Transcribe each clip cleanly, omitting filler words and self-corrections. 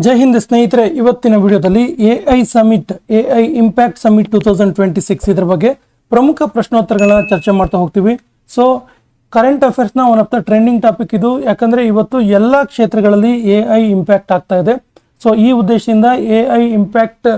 ಜೈ ಹಿಂದ್ ಸ್ನೇಹಿತರೆ, ಇವತ್ತಿನ ವಿಡಿಯೋದಲ್ಲಿ AI summit, AI impact summit 2026 ಇದರ ಬಗ್ಗೆ ಪ್ರಮುಖ ಪ್ರಶ್ನೋತ್ತರಗಳನ್ನ ಚರ್ಚೆ ಮಾಡ್ತಾ ಹೋಗ್ತೀವಿ. ಸೊ ಕರೆಂಟ್ ಅಫೇರ್ಸ್ನ one of the trending topic ಇದು, ಯಾಕಂದ್ರೆ ಇವತ್ತು ಎಲ್ಲ ಕ್ಷೇತ್ರಗಳಲ್ಲಿ ಎಐ ಇಂಪ್ಯಾಕ್ಟ್ ಆಗ್ತಾ ಇದೆ. ಸೊ ಈ ಉದ್ದೇಶದಿಂದ ಎಐ ಇಂಪ್ಯಾಕ್ಟ್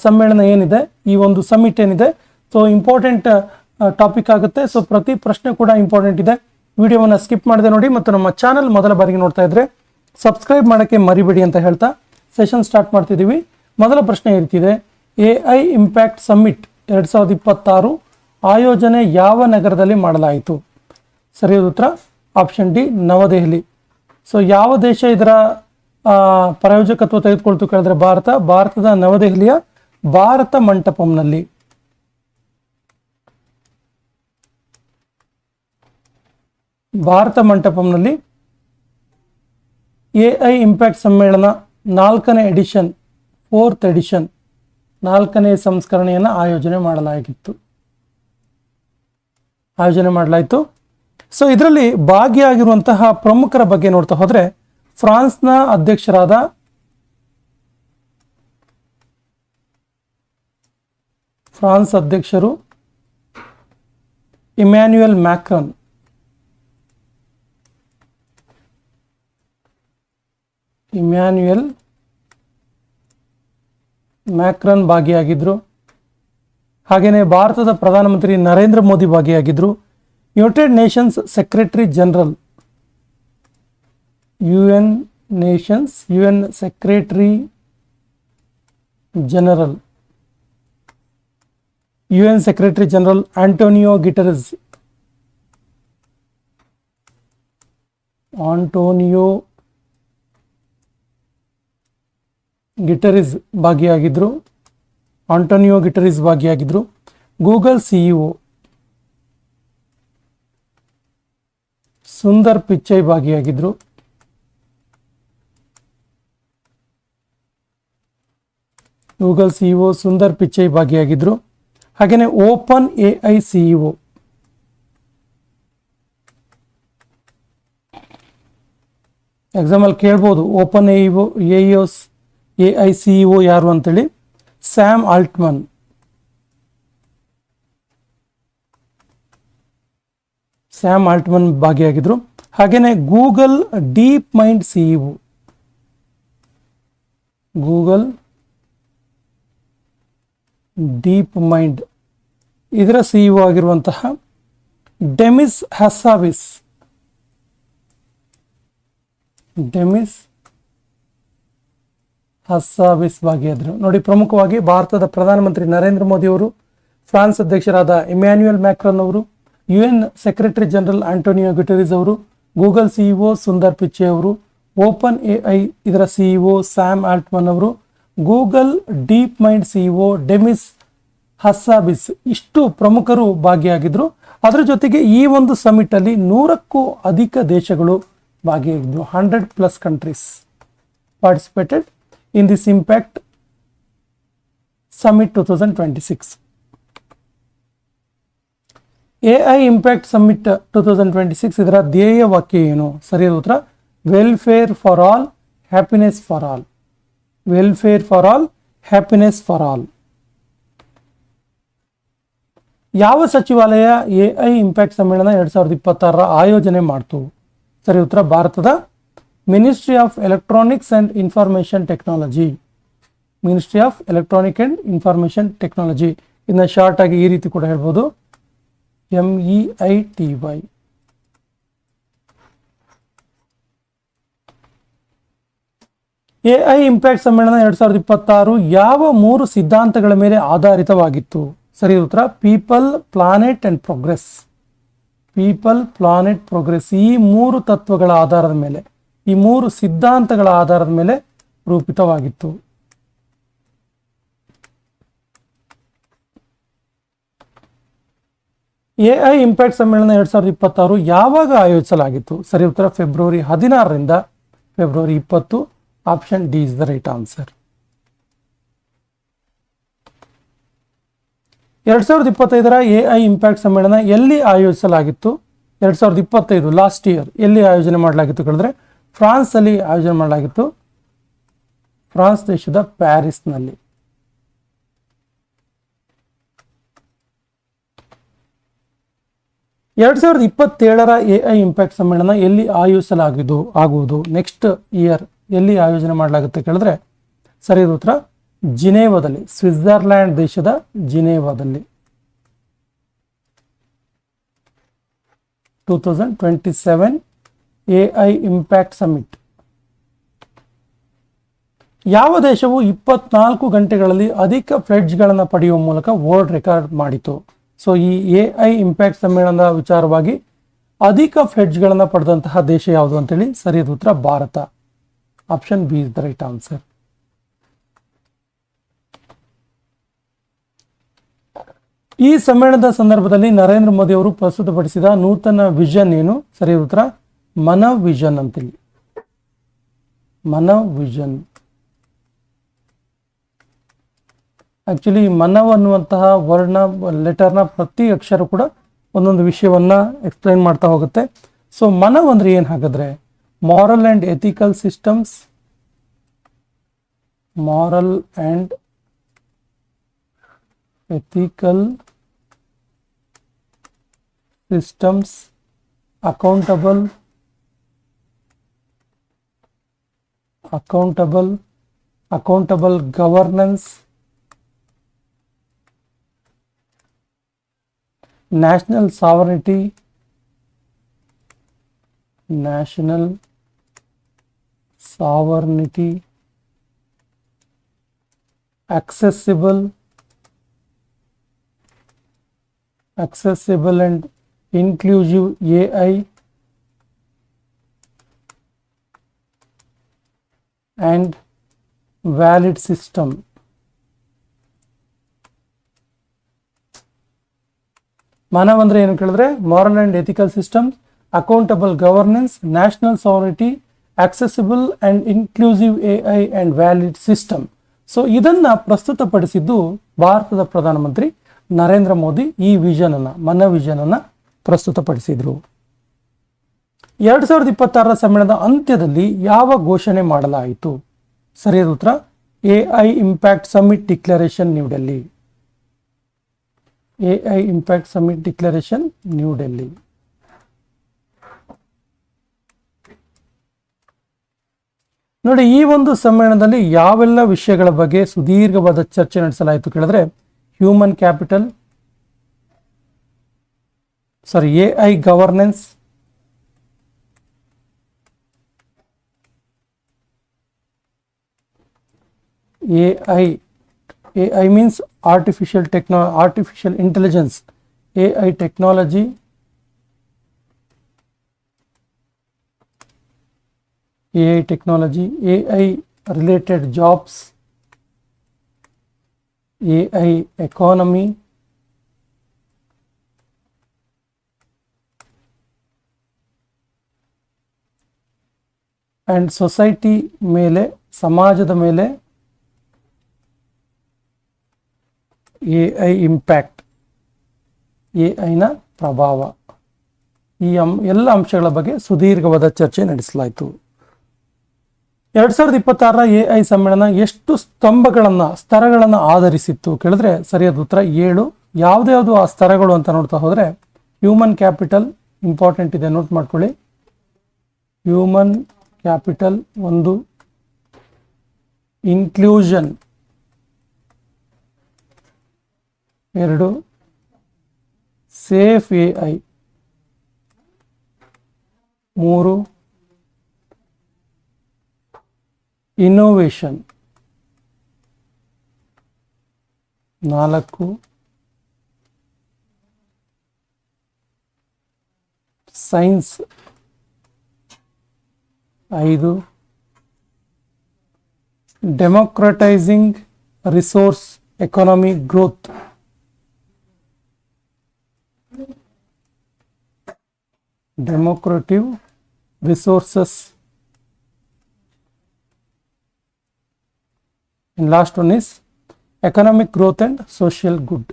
ಸಮ್ಮೇಳನ ಏನಿದೆ, ಈ ಒಂದು ಸಮಿಟ್ ಏನಿದೆ, ಸೊ ಇಂಪಾರ್ಟೆಂಟ್ ಟಾಪಿಕ್ ಆಗುತ್ತೆ. ಸೊ ಪ್ರತಿ ಪ್ರಶ್ನೆ ಕೂಡ ಇಂಪಾರ್ಟೆಂಟ್ ಇದೆ. ವಿಡಿಯೋವನ್ನು ಸ್ಕಿಪ್ ಮಾಡದೆ ನೋಡಿ, ಮತ್ತು ನಮ್ಮ ಚಾನಲ್ ಮೊದಲ ಬಾರಿಗೆ ನೋಡ್ತಾ ಇದ್ರೆ ಸಬ್ಸ್ಕ್ರೈಬ್ ಮಾಡೋಕ್ಕೆ ಮರಿಬೇಡಿ ಅಂತ ಹೇಳ್ತಾ ಸೆಷನ್ ಸ್ಟಾರ್ಟ್ ಮಾಡ್ತಿದ್ದೀವಿ. ಮೊದಲ ಪ್ರಶ್ನೆ ಇರ್ತಿದೆ, ಎಐ ಇಂಪ್ಯಾಕ್ಟ್ ಸಮ್ಮಿಟ್ 2026 ಆಯೋಜನೆ ಯಾವ ನಗರದಲ್ಲಿ ಮಾಡಲಾಯಿತು? ಸರಿಯಾದ ಉತ್ತರ ಆಪ್ಷನ್ ಡಿ, ನವದೆಹಲಿ. ಸೊ ಯಾವ ದೇಶ ಇದರ ಪ್ರಾಯೋಜಕತ್ವ ತೆಗೆದುಕೊಳ್ತು ಕೇಳಿದ್ರೆ ಭಾರತದ ನವದೆಹಲಿಯ ಭಾರತ ಮಂಟಪಂನಲ್ಲಿ. ಭಾರತ ಮಂಟಪಂನಲ್ಲಿ ಎಐ ಇಂಪ್ಯಾಕ್ಟ್ ಸಮ್ಮೇಳನ 4ನೇ ಎಡಿಷನ್, 4th ಎಡಿಷನ್, 4ನೇ ಸಂಸ್ಕರಣೆಯನ್ನು ಆಯೋಜನೆ ಮಾಡಲಾಯಿತು. ಸೊ ಇದರಲ್ಲಿ ಭಾಗಿಯಾಗಿರುವಂತಹ ಪ್ರಮುಖರ ಬಗ್ಗೆ ನೋಡ್ತಾ ಹೋದ್ರೆ, ಫ್ರಾನ್ಸ್ನ ಅಧ್ಯಕ್ಷರಾದ ಫ್ರಾನ್ಸ್ ಅಧ್ಯಕ್ಷರು ಇಮ್ಯಾನ್ಯುಯಲ್ ಮ್ಯಾಕ್ರನ್ ಭಾಗಿಯಾಗಿದ್ರು. ಹಾಗೇನೆ ಭಾರತದ ಪ್ರಧಾನಮಂತ್ರಿ ನರೇಂದ್ರ ಮೋದಿ ಭಾಗಿಯಾಗಿದ್ರು. United Nations Secretary General, UN Secretary General Antonio Guterres ಭಾಗಿಯಾಗಿದ್ರು. ಗೂಗಲ್ ಸಿಇಒ ಸುಂದರ್ ಪಿಚೈ ಭಾಗಿಯಾಗಿದ್ರು. ಹಾಗೇನೆ ಓಪನ್ ಎಐ ಸಿಇಒ ಎಕ್ಸಾಮಲ್ಲಿ ಕೇಳ್ಬೋದು, ಓಪನ್ ಎಐ ಸಿಇಒ ಯಾರು ಅಂತೇಳಿ. ಸ್ಯಾಮ್ ಆಲ್ಟ್ಮನ್. ಭಾಗಿಯಾಗಿದ್ರು. ಹಾಗೇನೆ ಗೂಗಲ್ ಡೀಪ್ ಮೈಂಡ್ ಇದರ ಸಿಇಒ ಆಗಿರುವಂತಹ ಡೆಮಿಸ್ ಹಸ್ಸಾವಿಸ್ ಭಾಗಿಯಾದರು. ನೋಡಿ, ಪ್ರಮುಖವಾಗಿ ಭಾರತದ ಪ್ರಧಾನಮಂತ್ರಿ ನರೇಂದ್ರ ಮೋದಿ ಅವರು, ಫ್ರಾನ್ಸ್ ಅಧ್ಯಕ್ಷರಾದ ಇಮ್ಯಾನ್ಯುಯಲ್ ಮ್ಯಾಕ್ರನ್ ಅವರು, UN Secretary General Antonio Guterres ಅವರು, ಗೂಗಲ್ ಸಿಇಒ ಸುಂದರ್ ಪಿಚೈ ಅವರು, ಓಪನ್ ಎಐ ಇದರ ಸಿಇಒ ಸ್ಯಾಮ್ ಆಲ್ಟ್ಮನ್ ಅವರು, Google DeepMind CEO Demis Hassabis, ಇಷ್ಟು ಪ್ರಮುಖರು ಭಾಗಿಯಾಗಿದ್ರು. ಅದರ ಜೊತೆಗೆ ಈ ಒಂದು ಸಮಿಟ್ ಅಲ್ಲಿ 100ಕ್ಕೂ ಅಧಿಕ ದೇಶಗಳು ಭಾಗಿಯಾಗಿದ್ರು. 100+ countries participated in this Impact Summit 2026. AI Impact Summit 2026 ಇದರ ಧ್ಯೇಯ ವಾಕ್ಯ ಏನು? ಸರಿಯಾದ ಉತ್ತರ welfare for all, happiness for all. ಯಾವ ಸಚಿವಾಲಯ ಎಐ ಇಂಪ್ಯಾಕ್ಟ್ ಸಮ್ಮೇಳನ 2026 ಆಯೋಜನೆ ಮಾಡ್ತು? ಸರಿ ಉತ್ತರ ಭಾರತದ ministry of electronics and information technology. ಇದನ್ನ ಶಾರ್ಟ್ ಆಗಿ ಈ ರೀತಿ ಕೂಡ ಹೇಳ್ಬೋದು, MEITY. ಎಐ ಇಂಪ್ಯಾಕ್ಟ್ ಸಮ್ಮೇಳನ 2026 ಯಾವ 3 ಸಿದ್ಧಾಂತಗಳ ಮೇಲೆ ಆಧಾರಿತವಾಗಿತ್ತು? ಸರಿ ಉತ್ತರ ಪೀಪಲ್, ಪ್ಲಾನೆಟ್ ಅಂಡ್ ಪ್ರೋಗ್ರೆಸ್. ಈ 3 ತತ್ವಗಳ ಆಧಾರದ ಮೇಲೆ, ಈ 3 ಸಿದ್ಧಾಂತಗಳ ಆಧಾರದ ಮೇಲೆ ರೂಪಿತವಾಗಿತ್ತು. ಎಐ ಇಂಪ್ಯಾಕ್ಟ್ ಸಮ್ಮೇಳನ 2026 ಯಾವಾಗ ಆಯೋಜಿಸಲಾಗಿತ್ತು? ಸರಿ ಉತ್ತರ ಫೆಬ್ರವರಿ 16ರಿಂದ February 20. Option D is the right answer. 2025ರ ಎಐ ಇಂಪ್ಯಾಕ್ಟ್ ಸಮ್ಮೇಳನ ಎಲ್ಲಿ ಆಯೋಜಿಸಲಾಗಿತ್ತು? 2025 ಲಾಸ್ಟ್ ಇಯರ್ ಎಲ್ಲಿ ಆಯೋಜನೆ ಮಾಡಲಾಗಿತ್ತು ಕೇಳಿದ್ರೆ ಫ್ರಾನ್ಸ್ ಅಲ್ಲಿ ಆಯೋಜನೆ ಮಾಡಲಾಗಿತ್ತು. ಫ್ರಾನ್ಸ್ ದೇಶದ ಪ್ಯಾರಿಸ್ನಲ್ಲಿ. ಎರಡ್ ಸಾವಿರದ 27ರ AI ಇಂಪ್ಯಾಕ್ಟ್ ಸಮ್ಮೇಳನ ಎಲ್ಲಿ ಆಗುವುದು ನೆಕ್ಸ್ಟ್ ಇಯರ್ ಎಲ್ಲಿ ಆಯೋಜನೆ ಮಾಡಲಾಗುತ್ತೆ ಕೇಳಿದ್ರೆ ಸರಿಯಾದ ಉತ್ತರ ಜಿನೇವಾದಲ್ಲಿ, ಸ್ವಿಟ್ಜರ್ಲ್ಯಾಂಡ್ ದೇಶದ ಜಿನೇವಾದಲ್ಲಿ. 2027 AI ಇಂಪ್ಯಾಕ್ಟ್ ಸಮಿಟ್. ಯಾವ ದೇಶವು 24 ಗಂಟೆಗಳಲ್ಲಿ ಅಧಿಕ ಫ್ಲಡ್ಸ್ಗಳನ್ನು ಪಡೆಯುವ ಮೂಲಕ ವರ್ಲ್ಡ್ ರೆಕಾರ್ಡ್ ಮಾಡಿತು? ಸೊ ಈ AI ಇಂಪ್ಯಾಕ್ಟ್ ಸಮ್ಮೇಳನದ ವಿಚಾರವಾಗಿ ಅಧಿಕ ಫ್ಲಡ್ಸ್ಗಳನ್ನು ಪಡೆದಂತಹ ದೇಶ ಯಾವುದು ಅಂತೇಳಿ ಸರಿಯಾದ ಉತ್ತರ Bharat. Option B is the right answer. ಈ ಸಮ್ಮೇಳನದ ಸಂದರ್ಭದಲ್ಲಿ ನರೇಂದ್ರ ಮೋದಿ ಅವರು ಪ್ರಸ್ತುತಪಡಿಸಿದ ನೂತನ ವಿಷನ್ ಏನು? ಸರಿಯಾದ ಉತ್ತರ ಮನವ್ ವಿಷನ್ ಅಂತೇಳಿ. ಮನವ್ ವಿಷನ್. ಆಕ್ಚುಲಿ ಮನವ್ ಅನ್ನುವಂತಹ ಲೆಟರ್ನ ಪ್ರತಿ ಅಕ್ಷರ ಕೂಡ ಒಂದೊಂದು ವಿಷಯವನ್ನ ಎಕ್ಸ್ಪ್ಲೈನ್ ಮಾಡ್ತಾ ಹೋಗುತ್ತೆ. ಸೊ ಮನವ್ ಅಂದ್ರೆ ಏನ್ ಹಾಗಾದ್ರೆ? Moral and ethical systems, moral and ethical systems, accountable governance, national sovereignty, accessible and inclusive AI, and valid system. ಮಾನವ ಅಂದ್ರೆ ಏನು ಕೇಳಿದ್ರೆ moral and ethical systems, accountable governance, national sovereignty, accessible and inclusive AI and valid system. So ಇದನ್ನ ಪ್ರಸ್ತುತಪಡಿಸಿದ್ದು ಭಾರತದ ಪ್ರಧಾನಮಂತ್ರಿ ನರೇಂದ್ರ ಮೋದಿ. ಈ vision ಅನ್ನ ವಿಷನ್ ಅನ್ನ ಪ್ರಸ್ತುತಪಡಿಸಿದ್ರು. 2026ರ ಸಮ್ಮೇಳನದ ಅಂತ್ಯದಲ್ಲಿ ಯಾವ ಘೋಷಣೆ ಮಾಡಲಾಯಿತು? ಸರಿಯಾದ ಉತ್ತರ AI impact summit declaration new Delhi. AI impact summit declaration new Delhi. ನೋಡಿ, ಈ ಒಂದು ಸಮ್ಮೇಳನದಲ್ಲಿ ಯಾವೆಲ್ಲ ವಿಷಯಗಳ ಬಗ್ಗೆ ಸುದೀರ್ಘವಾದ ಚರ್ಚೆ ನಡೆಸಲಾಯಿತು ಕೇಳಿದ್ರೆ human capital, AI governance, AI means artificial intelligence, AI technology, AI related jobs, AI economy, and society ಮೇಲೆ, ಸಮಾಜದ ಮೇಲೆ AI ಇಂಪ್ಯಾಕ್ಟ್, AI ನ ಪ್ರಭಾವ. ಈ ಎಲ್ಲ ಅಂಶಗಳ ಬಗ್ಗೆ ಸುದೀರ್ಘವಾದ ಚರ್ಚೆ ನಡೆಸಲಾಯಿತು. 2026ರ AI ಸಮ್ಮೇಳನ ಎಷ್ಟು ಸ್ತರಗಳನ್ನು ಆಧರಿಸಿತ್ತು ಕೇಳಿದ್ರೆ ಸರಿಯಾದ ಉತ್ತರ 7. ಯಾವ್ದು ಆ ಸ್ತರಗಳು ಅಂತ ನೋಡ್ತಾ ಹೋದ್ರೆ ಹ್ಯೂಮನ್ ಕ್ಯಾಪಿಟಲ್ ಇಂಪಾರ್ಟೆಂಟ್ ಇದೆ, ನೋಟ್ ಮಾಡ್ಕೊಳ್ಳಿ. Human capital 1, inclusion 2, safe AI 3, innovation 4, science 5, democratising resource economy growth, democratic resources, and last one is economic growth and social good.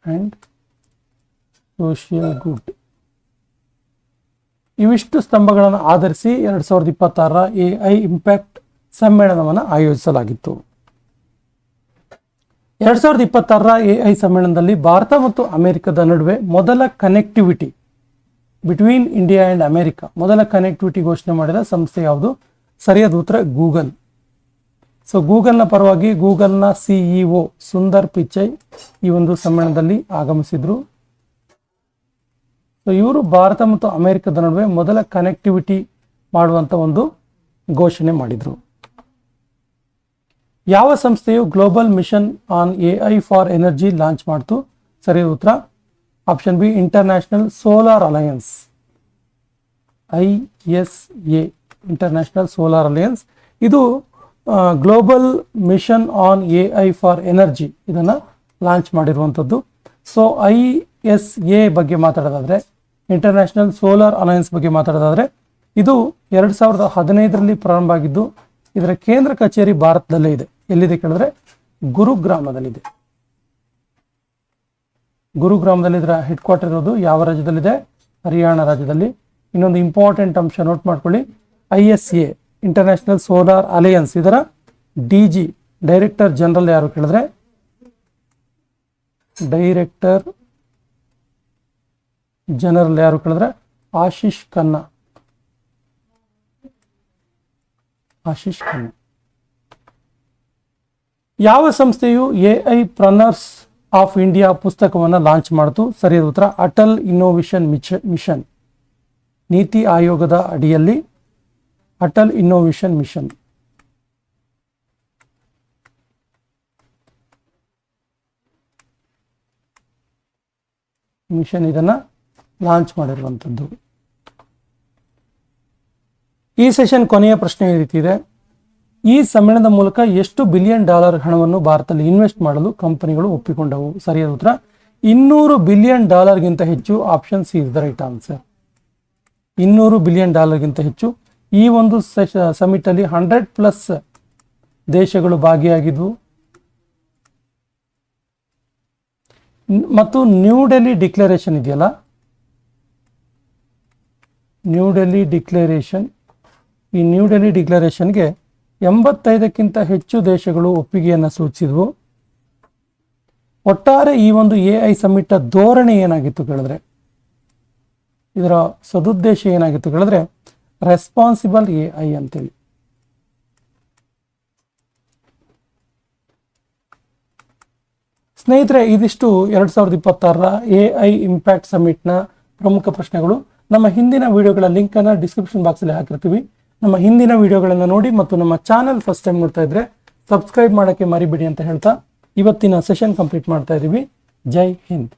And social good. ಇವಿಷ್ಟು ಸ್ತಂಭಗಳನ್ನು ಆಧರಿಸಿ 2026ರ ಎಐ ಇಂಪ್ಯಾಕ್ಟ್ ಸಮ್ಮೇಳನವನ್ನು ಆಯೋಜಿಸಲಾಗಿತ್ತು. 2026ರ AI ಸಮ್ಮೇಳನದಲ್ಲಿ ಭಾರತ ಮತ್ತು ಅಮೆರಿಕದ ನಡುವೆ ಮೊದಲ connectivity between India and America, ಮೊದಲ ಕನೆಕ್ಟಿವಿಟಿ ಘೋಷಣೆ ಮಾಡಿದ ಸಂಸ್ಥೆ ಯಾವುದು? ಸರಿಯಾದ ಉತ್ತರ ಗೂಗಲ್. ಸೊ ಗೂಗಲ್ನ ಪರವಾಗಿ ಗೂಗಲ್ನ ಸಿಇಒ ಸುಂದರ್ ಪಿಚೈ ಈ ಒಂದು ಸಮ್ಮೇಳನದಲ್ಲಿ ಆಗಮಿಸಿದ್ರು. ಸೊ ಇವರು ಭಾರತ ಮತ್ತು ಅಮೆರಿಕದ ನಡುವೆ ಮೊದಲ ಕನೆಕ್ಟಿವಿಟಿ ಮಾಡುವಂಥ ಒಂದು ಘೋಷಣೆ ಮಾಡಿದರು. ಯಾವ ಸಂಸ್ಥೆಯು global mission on AI for energy launch ಮಾಡ್ತು? ಸರಿಯಾದ ಉತ್ತರ option B, International Solar Alliance, ISA, International Solar Alliance. ಇದು global mission on AI for energy ಇದನ್ನು ಲಾಂಚ್ ಮಾಡಿರುವಂಥದ್ದು. ಸೊ ISA ಬಗ್ಗೆ ಮಾತಾಡೋದಾದರೆ, ಇಂಟರ್ನ್ಯಾಷನಲ್ ಸೋಲಾರ್ ಅಲಯನ್ಸ್ ಬಗ್ಗೆ ಮಾತಾಡೋದಾದರೆ, ಇದು 2015ರಲ್ಲಿ ಪ್ರಾರಂಭ ಆಗಿದ್ದು ಇದರ ಕೇಂದ್ರ ಕಚೇರಿ ಭಾರತದಲ್ಲೇ ಇದೆ. ಎಲ್ಲಿದೆ ಕೇಳಿದ್ರೆ ಗುರುಗ್ರಾಮದಲ್ಲಿದೆ. ಗುರುಗ್ರಾಮದಲ್ಲಿ ಇದರ ಹೆಡ್ ಕ್ವಾರ್ಟರ್ ಇರೋದು. ಯಾವ ರಾಜ್ಯದಲ್ಲಿದೆ? ಹರಿಯಾಣ ರಾಜ್ಯದಲ್ಲಿ. ಇನ್ನೊಂದು ಇಂಪಾರ್ಟೆಂಟ್ ಅಂಶ ನೋಟ್ ಮಾಡ್ಕೊಳ್ಳಿ, ISA ಇಂಟರ್ನ್ಯಾಷನಲ್ ಸೋಲಾರ್ ಅಲಯನ್ಸ್ ಇದರ DG ಡೈರೆಕ್ಟರ್ ಜನರಲ್ ಯಾರು ಕೇಳಿದ್ರೆ ಆಶೀಶ್ ಖನ್ನಾ. ಯಾವ ಸಂಸ್ಥೆಯು ಎಐ ಪ್ರನರ್ಸ್ ಆಫ್ ಇಂಡಿಯಾ ಪುಸ್ತಕವನ್ನು ಲಾಂಚ್ ಮಾಡಿತು? ಸರಿಯಾದ ಉತ್ತರ ಅಟಲ್ ಇನ್ನೋವೇಷನ್ ಮಿಷನ್, ನೀತಿ ಆಯೋಗದ ಅಡಿಯಲ್ಲಿ ಅಟಲ್ ಇನ್ನೋವೇಷನ್ ಮಿಷನ್. ಇದನ್ನ ಲಾಂಚ್ ಮಾಡಿರುವಂಥದ್ದು. ಈ ಸೆಷನ್ ಕೊನೆಯ ಪ್ರಶ್ನೆ ಈ ರೀತಿ ಇದೆ, ಈ ಸಮ್ಮೇಳನದ ಮೂಲಕ ಎಷ್ಟು $1 ಬಿಲಿಯನ್ ಹಣವನ್ನು ಭಾರತದಲ್ಲಿ ಇನ್ವೆಸ್ಟ್ ಮಾಡಲು ಕಂಪನಿಗಳು ಒಪ್ಪಿಕೊಂಡವು? ಸರಿಯಾದ ಉತ್ತರ $200 ಬಿಲಿಯನ್ ಹೆಚ್ಚು. Option C is the right answer. $200 billion ಹೆಚ್ಚು. ಈ ಒಂದು ಸಮಿಟ್ ಅಲ್ಲಿ 100+ ದೇಶಗಳು ಭಾಗಿಯಾಗಿದ್ವು. ಮತ್ತು ನ್ಯೂ ಡೆಲ್ಲಿ ಡಿಕ್ಲರೇಷನ್ ಇದೆಯಲ್ಲ, ನ್ಯೂ ಡೆಲ್ಲಿ ಡಿಕ್ಲರೇಷನ್ಗೆ 85ಕ್ಕಿಂತ ಹೆಚ್ಚು ದೇಶಗಳು ಒಪ್ಪಿಗೆಯನ್ನು ಸೂಚಿಸಿದ್ವು. ಒಟ್ಟಾರೆ ಈ ಒಂದು ಎಐ ಸಮ್ಮಿಟ್ ಧೋರಣೆ ಏನಾಗಿತ್ತು ಕೇಳಿದ್ರೆ, ಇದರ ಸದುದ್ದೇಶ ಏನಾಗಿತ್ತು ಕೇಳಿದ್ರೆ ರೆಸ್ಪಾನ್ಸಿಬಲ್ ಎಐ ಅಂತೇಳಿ. ಸ್ನೇಹಿತರೆ, ಇದಿಷ್ಟು 2026ರ ಎಐ ಇಂಪ್ಯಾಕ್ಟ್ ಸಮ್ಮಿಟ್ನ ಪ್ರಮುಖ ಪ್ರಶ್ನೆಗಳು. ನಮ್ಮ ಹಿಂದಿನ ವಿಡಿಯೋಗಳ ಲಿಂಕನ್ನು ಡಿಸ್ಕ್ರಿಪ್ಷನ್ ಬಾಕ್ಸಲ್ಲಿ ಹಾಕಿರ್ತೀವಿ. ನಮ್ಮ ಹಿಂದಿನ ವಿಡಿಯೋಗಳನ್ನು ನೋಡಿ ಮತ್ತು ನಮ್ಮ ಚಾನಲ್ ಫಸ್ಟ್ ಟೈಮ್ ನೋಡ್ತಾ ಇದ್ರೆ ಸಬ್ಸ್ಕ್ರೈಬ್ ಮಾಡೋಕ್ಕೆ ಮರಿಬೇಡಿ ಅಂತ ಹೇಳ್ತಾ ಇವತ್ತಿನ ಸೆಷನ್ ಕಂಪ್ಲೀಟ್ ಮಾಡ್ತಾ ಇದ್ದೀವಿ. ಜೈ ಹಿಂದ್.